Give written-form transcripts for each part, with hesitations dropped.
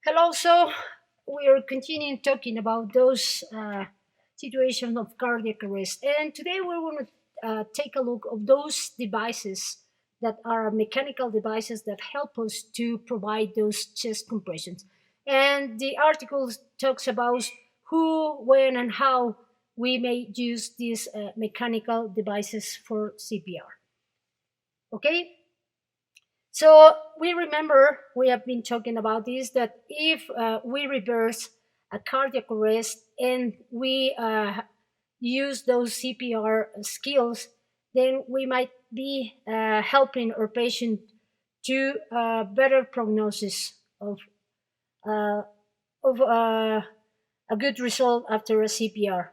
Hello. So we are continuing talking about those situations of cardiac arrest, and today we want to take a look of those devices that are mechanical devices that help us to provide those chest compressions. And the article talks about who, when, and how we may use these mechanical devices for CPR. Okay. So we remember we have been talking about this that if we reverse a cardiac arrest and we use those CPR skills, then we might be helping our patient to better prognosis uh, of a good result after a CPR.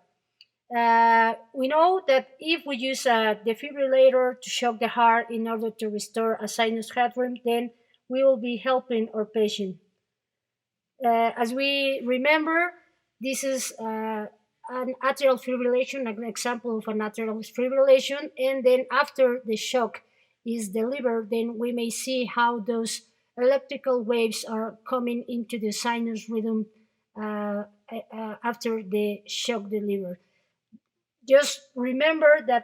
We know that if we use a defibrillator to shock the heart in order to restore a sinus headroom, then we will be helping our patient. As we remember, this is an atrial fibrillation, an example of an atrial fibrillation, and then after the shock is delivered, then we may see how those electrical waves are coming into the sinus rhythm after the shock delivered. Just remember that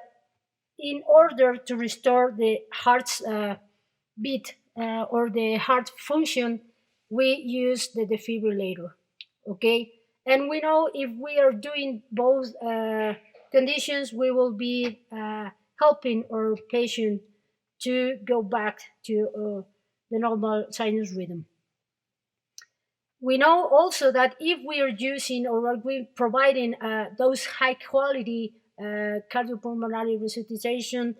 in order to restore the heart's beat or the heart function, we use the defibrillator. Okay, and we know if we are doing both conditions, we will be helping our patient to go back to the normal sinus rhythm. We know also that if we are using or are we providing those high quality cardiopulmonary resuscitation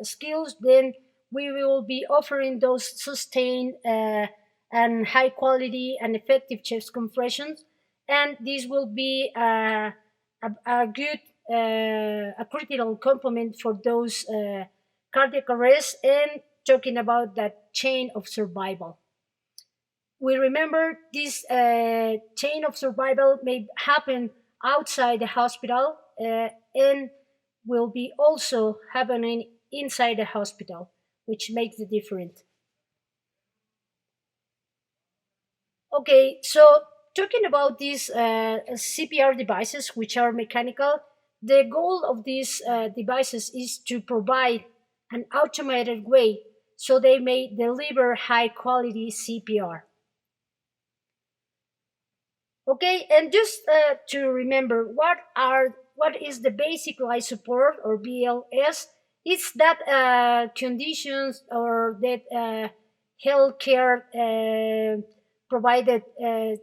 skills, then we will be offering those sustained and high quality and effective chest compressions. And this will be a good, a critical component for those cardiac arrests and talking about that chain of survival. We remember this chain of survival may happen outside the hospital and will be also happening inside the hospital, which makes the difference. Okay, so talking about these CPR devices, which are mechanical, the goal of these devices is to provide an automated way so they may deliver high quality CPR. Okay, and just to remember, what is the basic life support or BLS? It's that conditions or that healthcare provided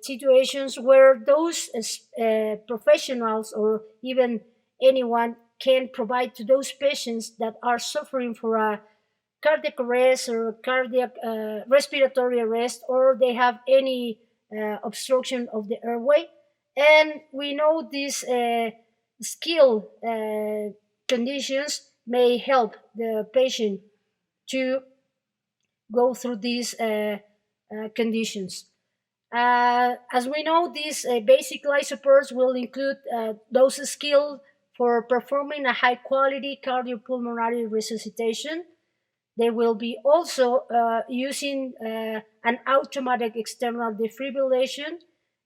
situations where those professionals or even anyone can provide to those patients that are suffering for a cardiac arrest or cardiac respiratory arrest, or they have any obstruction of the airway. And we know these skill conditions may help the patient to go through these conditions. As we know, these basic life supports will include those skills for performing a high quality cardiopulmonary resuscitation. They will be also using an automatic external defibrillation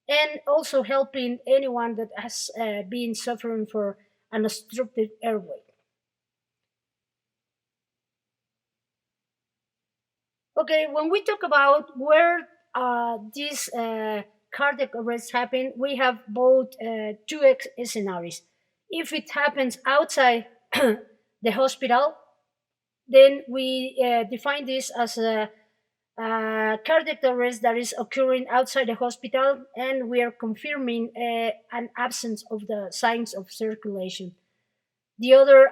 and also helping anyone that has been suffering for an obstructed airway. Okay, when we talk about where these cardiac arrests happen, we have both two scenarios. If it happens outside the hospital, then we define this as a cardiac arrest that is occurring outside the hospital, and we are confirming an absence of the signs of circulation. The other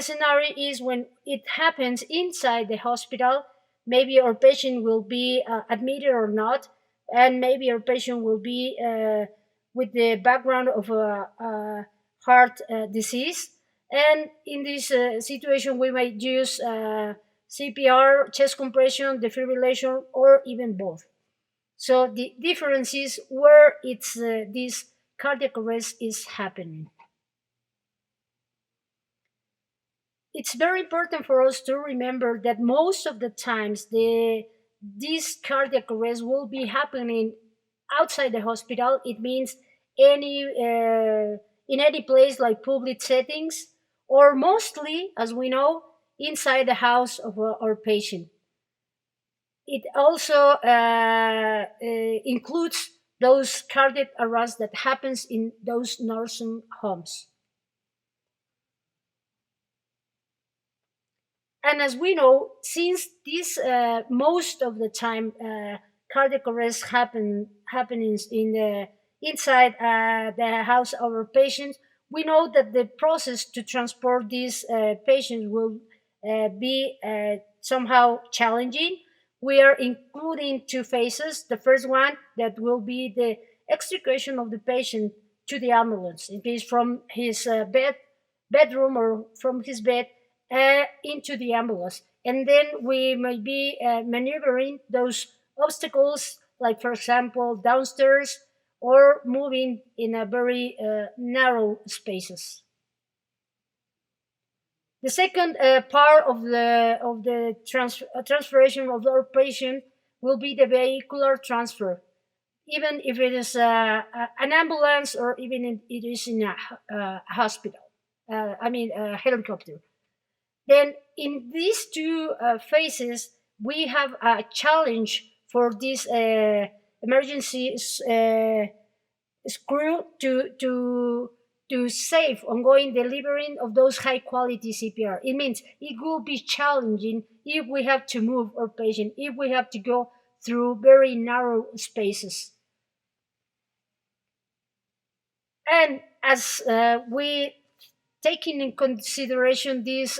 scenario is when it happens inside the hospital. Maybe our patient will be admitted or not, and maybe our patient will be with the background of a heart disease. And in this situation, we might use CPR, chest compression, defibrillation, or even both. So the difference is where it's this cardiac arrest is happening. It's very important for us to remember that most of the times this cardiac arrest will be happening outside the hospital, it means any in any place like public settings, or mostly, as we know, inside the house of our patient. It also includes those cardiac arrests that happens in those nursing homes. And as we know, since this most of the time cardiac arrest happenings in the inside the house of our patients, we know that the process to transport these patients will be somehow challenging. We are including two phases. The first one that will be the extrication of the patient to the ambulance, in case from his bedroom or from his bed into the ambulance. And then we may be maneuvering those obstacles, like, for example, downstairs or moving in a very narrow spaces. The second part of the transferation of our patient will be the vehicular transfer, even if it is an ambulance or even if it is in a hospital. I mean, a helicopter. Then in these two phases, we have a challenge for this emergency crew to save ongoing delivering of those high quality CPR. It means it will be challenging if we have to move our patient, if we have to go through very narrow spaces. And as we taking in consideration these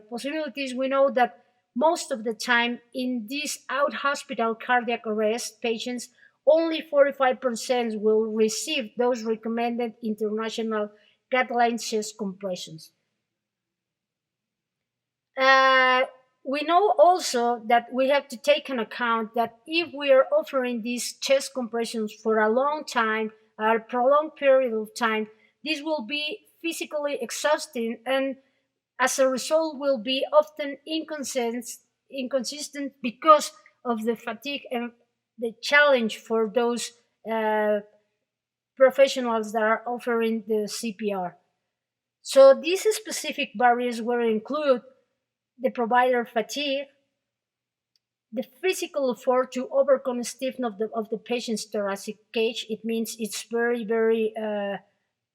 possibilities, we know that most of the time in these out hospital cardiac arrest patients, only 45% will receive those recommended international guideline chest compressions. Uh, we know also that we have to take an account that if we are offering these chest compressions for a long time, a prolonged period of time, this will be physically exhausting, and as a result will be often inconsistent because of the fatigue and the challenge for those uh, professionals that are offering the CPR. So these specific barriers will include the provider fatigue, the physical effort to overcome stiffness of the patient's thoracic cage. It means it's very, very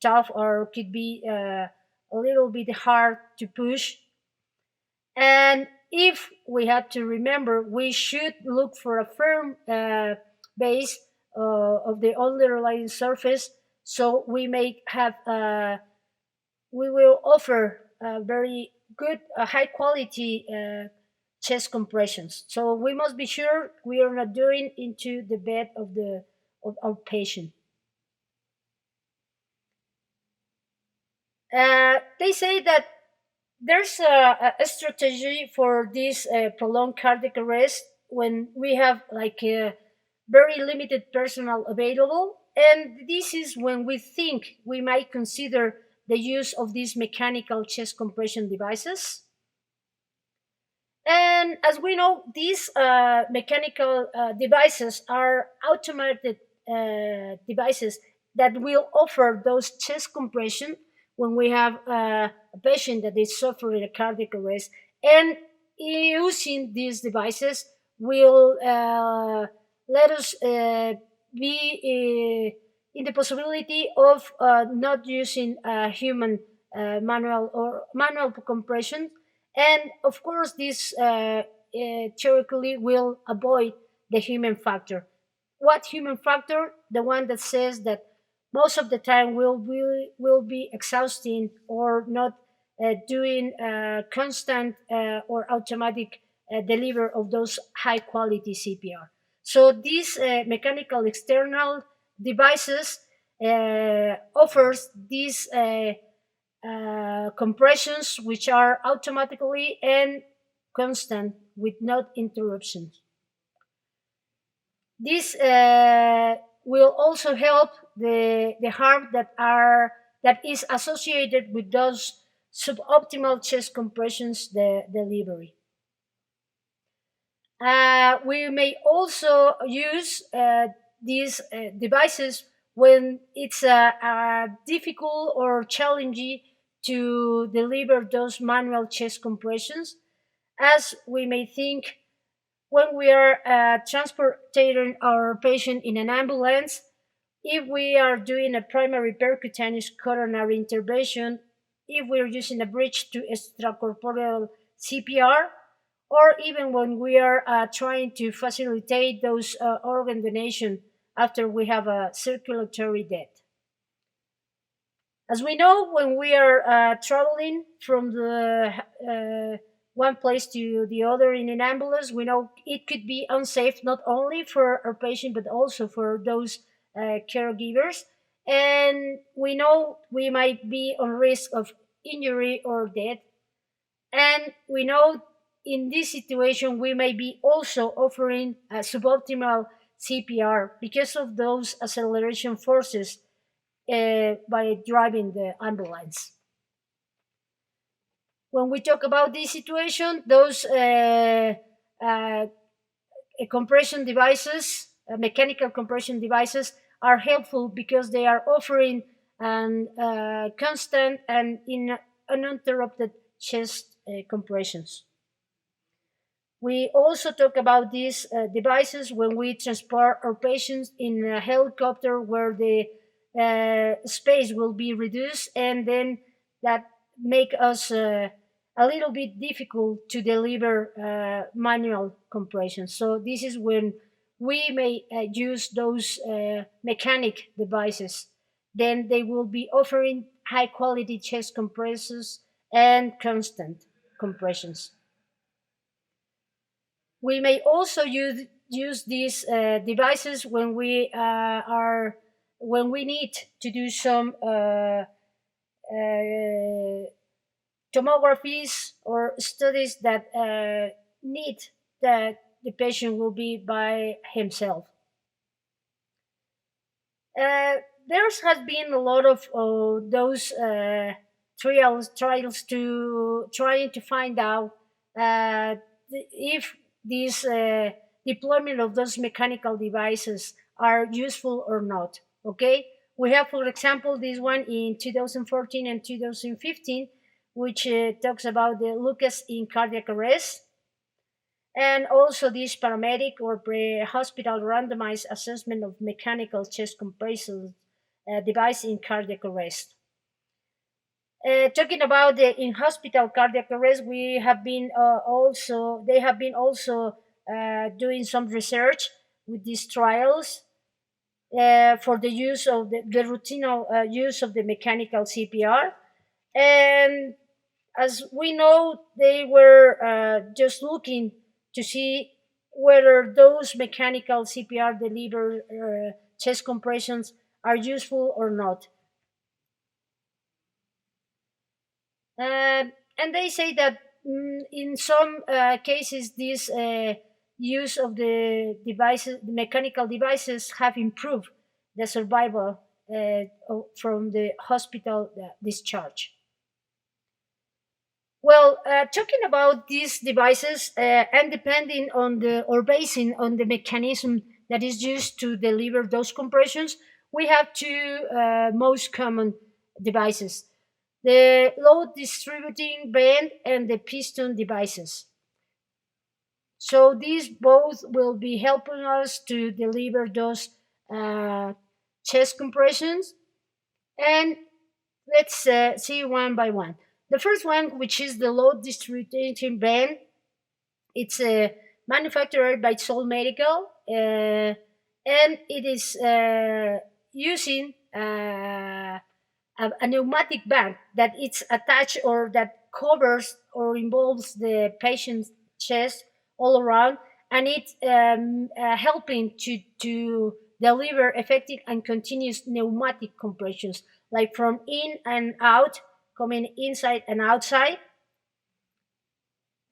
tough, or could be a little bit hard to push. And if we have to remember, we should look for a firm base of the underlying surface. So we may have, we will offer very good, high quality chest compressions. So we must be sure we are not doing into the bed of the of our patient. They say that there's a strategy for this prolonged cardiac arrest when we have like a very limited personnel available, and this is when we think we might consider the use of these mechanical chest compression devices. And as we know, these mechanical devices are automated devices that will offer those chest compression when we have a patient that is suffering a cardiac arrest. And using these devices will let us be in the possibility of not using human manual or manual compression, and of course this theoretically will avoid the human factor. What human factor? The one that says that most of the time will be exhausting or not doing constant or automatic deliver of those high quality CPR. So these mechanical external devices offers these compressions which are automatically and constant with no interruptions. This will also help the harm that is associated with those suboptimal chest compressions the delivery. We may also use these devices when it's difficult or challenging to deliver those manual chest compressions, as we may think when we are transporting our patient in an ambulance, if we are doing a primary percutaneous coronary intervention, if we're using a bridge to extracorporeal CPR, or even when we are trying to facilitate those organ donation after we have a circulatory death. As we know, when we are traveling from the one place to the other in an ambulance, we know it could be unsafe not only for our patient but also for those caregivers. And we know we might be on risk of injury or death. And we know in this situation we may be also offering suboptimal CPR because of those acceleration forces by driving the ambulance. When we talk about this situation, those uh, compression devices, mechanical compression devices, are helpful because they are offering an constant and uninterrupted chest compressions. We also talk about these devices when we transport our patients in a helicopter where the space will be reduced, and then that make us a little bit difficult to deliver manual compression. So this is when we may use those mechanic devices. Then they will be offering high quality chest compressions and constant compressions. We may also use these devices when we are when we need to do some tomographies or studies that need that the patient will be by himself. Uh, there has been a lot of those trials to trying to find out if these deployment of those mechanical devices are useful or not. Okay, we have, for example, this one in 2014 and 2015, which talks about the Lucas in cardiac arrest, and also this paramedic or pre-hospital randomized assessment of mechanical chest compression device in cardiac arrest. Talking about the in-hospital cardiac arrest, we have been also they have been also doing some research with these trials for the use of the routine use of the mechanical CPR. And as we know, they were just looking to see whether those mechanical CPR deliver chest compressions are useful or not. And they say that in some cases, this use of the devices, the mechanical devices, have improved the survival from the hospital discharge. Well, talking about these devices and depending on the or basing on the mechanism that is used to deliver those compressions, we have two most common devices: the load distributing band and the piston devices. So these both will be helping us to deliver those uh, chest compressions. And let's see one by one. The first one, which is the load distributing band, it's manufactured by Sol Medical, and it is using a pneumatic band that it's attached or that covers or involves the patient's chest all around, and it's helping to deliver effective and continuous pneumatic compressions, like from in and out, coming inside and outside,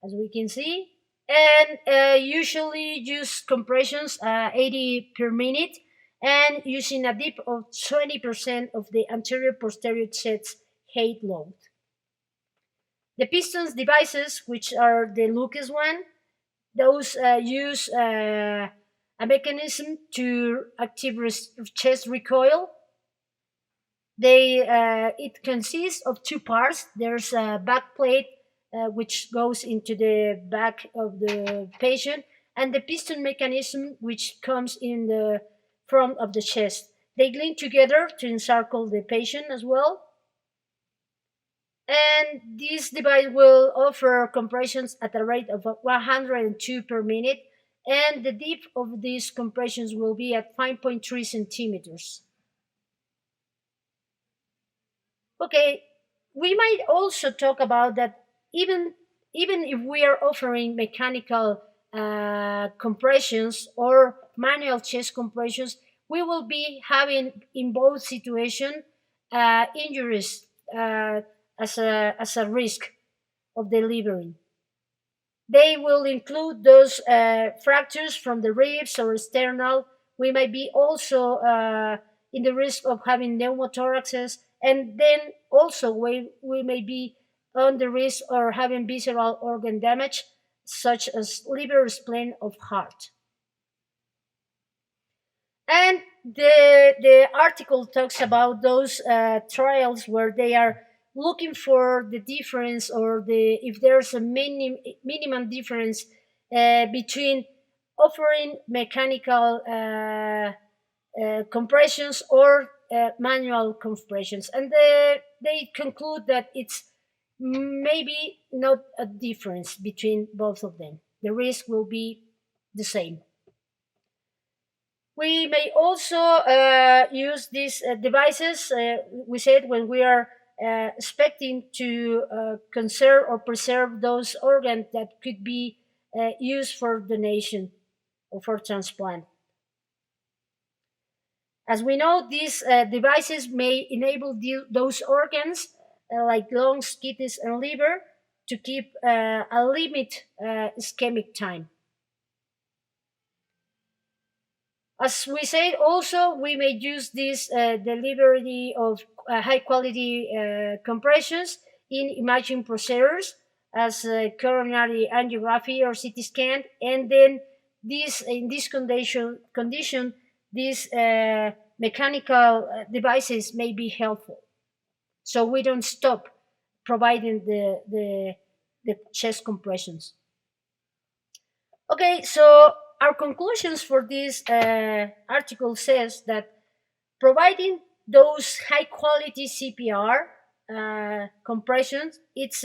as we can see, and usually use compressions 80 per minute and using a dip of 20% of the anterior posterior chest height load. The pistons devices, which are the Lucas one, those use a mechanism to active chest recoil. It consists of two parts. There's a back plate which goes into the back of the patient, and the piston mechanism which comes in the front of the chest. They link together to encircle the patient as well. And this device will offer compressions at a rate of 102 per minute, and the depth of these compressions will be at 5.3 centimeters. Okay, we might also talk about that even if we are offering mechanical compressions or manual chest compressions, we will be having in both situations injuries as a risk of delivering. They will include those fractures from the ribs or sternal. We might be also in the risk of having pneumothoraxes, and then also we may be on the risk of having visceral organ damage, such as liver, spleen, of heart. And the article talks about those trials where they are looking for the difference, or the if there's a minimum difference between offering mechanical compressions or manual compressions, and they conclude that it's maybe not a difference between both of them. The risk will be the same. We may also use these devices, we said, when we are expecting to conserve or preserve those organs that could be used for donation or for transplant. As we know, these devices may enable those organs, like lungs, kidneys, and liver, to keep a limit ischemic time. As we said, also, we may use this delivery of high quality compressions in imaging procedures as coronary angiography or CT scan, and then in this condition these mechanical devices may be helpful. So we don't stop providing the chest compressions. Okay, so our conclusions for this article says that providing those high quality CPR compressions, it's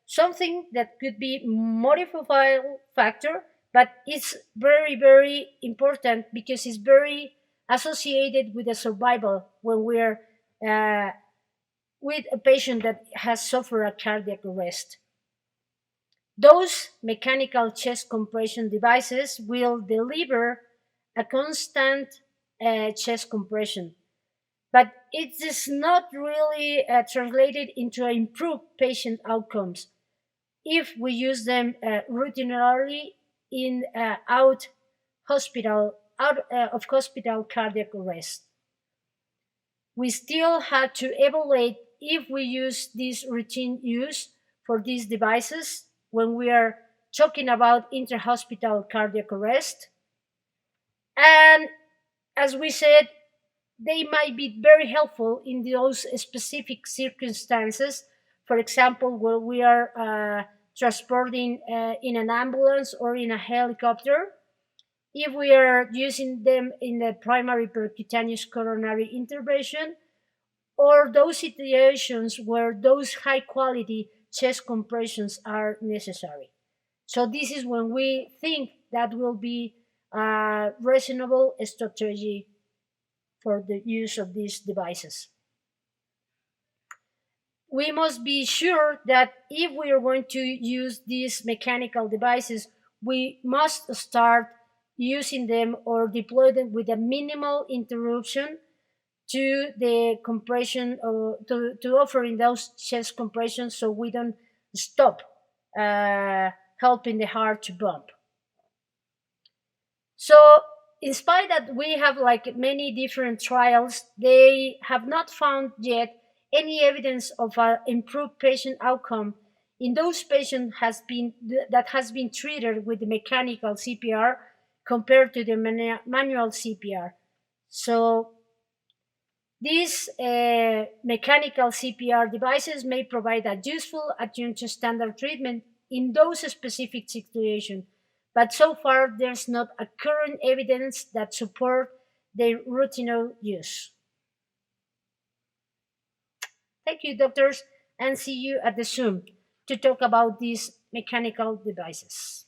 something that could be modifiable factor, but it's very, very important because it's very associated with the survival when we're with a patient that has suffered a cardiac arrest. Those mechanical chest compression devices will deliver a constant chest compression, but it is not really translated into improved patient outcomes if we use them routinely in out of hospital cardiac arrest. We still have to evaluate if we use this routine use for these devices when we are talking about interhospital cardiac arrest. And as we said, they might be very helpful in those specific circumstances. For example, where we are transporting in an ambulance or in a helicopter, if we are using them in the primary percutaneous coronary intervention, or those situations where those high quality chest compressions are necessary. So this is when we think that will be a reasonable strategy for the use of these devices. We must be sure that if we are going to use these mechanical devices, we must start using them or deploy them with a minimal interruption to the compression, or to offering those chest compressions, so we don't stop helping the heart to pump. So in spite that we have like many different trials, they have not found yet any evidence of an improved patient outcome in those patients that has been treated with the mechanical CPR compared to the manual CPR. So these mechanical CPR devices may provide a useful adjunct to standard treatment in those specific situations, but so far there's not a current evidence that support their routine use. Thank you, doctors, and see you at the Zoom to talk about these mechanical devices.